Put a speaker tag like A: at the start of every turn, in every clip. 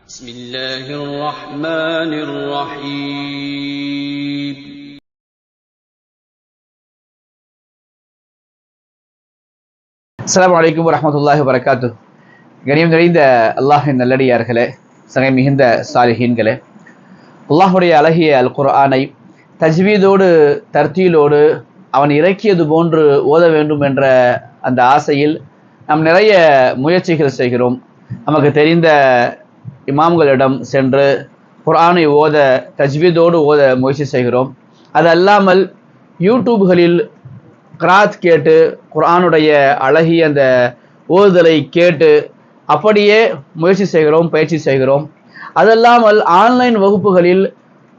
A: بسم الله الرحمن الرحيم
B: அஸ்ஸலாமு அலைக்கும் வரஹ்மத்துல்லாஹி வபரகாத்துஹு. கண்ணியம் நிறைந்த அல்லாஹ்வின் நல்லடியார்களே, சகை மிகுந்த சாலிஹீன்களே, அல்லாஹ்வுடைய அழகிய அல் குர்ஆனை தஜ்வீதோடு தர்த்தீலோடு அவன் இறக்கியது போன்று ஓத வேண்டும் என்ற அந்த ஆசையில் நாம் நிறைய முயற்சிகள் செய்கிறோம். நமக்கு தெரிந்த இமாம்களிடம் சென்று குர்ஆனை ஓத தஜ்வீதோடு ஓத முயற்சி செய்கிறோம். அது அல்லாமல் யூடியூப்களில் கிராத் கேட்டு குர்ஆனுடைய அழகிய அந்த ஓதுதலை கேட்டு அப்படியே முயற்சி செய்கிறோம், பயிற்சி செய்கிறோம். அதல்லாமல் ஆன்லைன் வகுப்புகளில்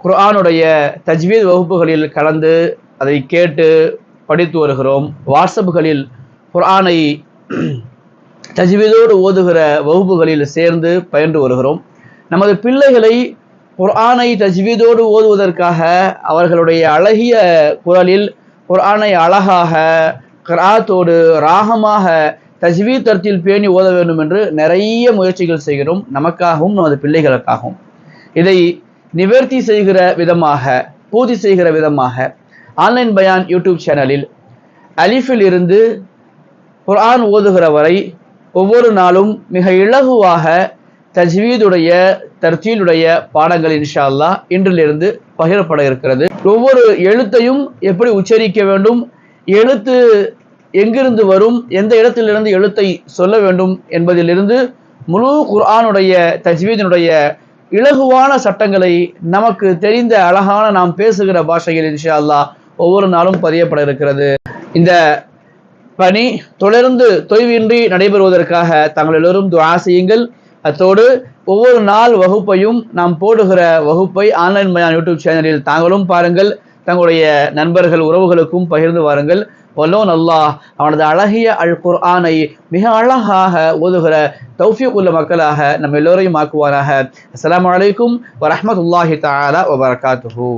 B: குர்ஆனுடைய தஜ்வீத் வகுப்புகளில் கலந்து அதை கேட்டு படித்து வருகிறோம். வாட்ஸ்அப்புகளில் குர்ஆனை தஜ்வீதோடு ஓதுகிற வகுப்புகளில் சேர்ந்து பயின்று வருகிறோம். நமது பிள்ளைகளை குர்ஆனை தஜ்வீதோடு ஓதுவதற்காக அவர்களுடைய அழகிய குரலில் குர்ஆனை அழகாக கிராத்தோடு ராகமாக தஜ்வீத் தர்த்தீல் பேணி ஓத வேண்டும் என்று நிறைய முயற்சிகள் செய்கிறோம், நமக்காகவும் நமது பிள்ளைகளுக்காகவும். இதை நிவர்த்தி செய்கிற விதமாக, பூர்த்தி செய்கிற விதமாக ஆன்லைன் பயான் யூடியூப் சேனலில் அலிஃபில் இருந்து குர்ஆன் ஓதுகிற வரை ஒவ்வொரு நாளும் மிக இலகுவாக தஜ்வீதுடைய தர்த்தீலுடைய பாடங்கள் இன்ஷா அல்லாஹ் இன்றிலிருந்து பகிரப்பட இருக்கிறது. ஒவ்வொரு எழுத்தையும் எப்படி உச்சரிக்க வேண்டும், எழுத்து எங்கிருந்து வரும், எந்த இடத்திலிருந்து எழுத்தை சொல்ல வேண்டும் என்பதிலிருந்து முழு குர்ஆனுடைய தஜ்வீதினுடைய இலகுவான சட்டங்களை நமக்கு தெரிந்த அழகான நாம் பேசுகிற பாஷையில் இன்ஷா அல்லாஹ் ஒவ்வொரு நாளும் பதியப்பட இருக்கிறது. இந்த பணி தொடர்ந்து தொய்வின்றி நடைபெறுவதற்காக தாங்கள் எல்லோரும் துஆ செய்யுங்கள். அத்தோடு ஒவ்வொரு நாள் வகுப்பையும் நாம் போடுகிற வகுப்பை ஆன்லைன் பயான் யூடியூப் சேனலில் தாங்களும் பாருங்கள், தங்களுடைய நண்பர்கள் உறவுகளுக்கும் பகிர்ந்து வாருங்கள். வல்லோன் அல்லாஹ் அவனது அழகிய அல் குர்ஆனை மிக அழகாக ஓதுகிற தௌஃபீக் உள்ள மக்களாக நம்ம எல்லோரையும் ஆக்குவாராக. அஸ்ஸலாமு அலைக்கும் வரஹ்மத்துல்லாஹி தஆலா வபரகாத்துஹு.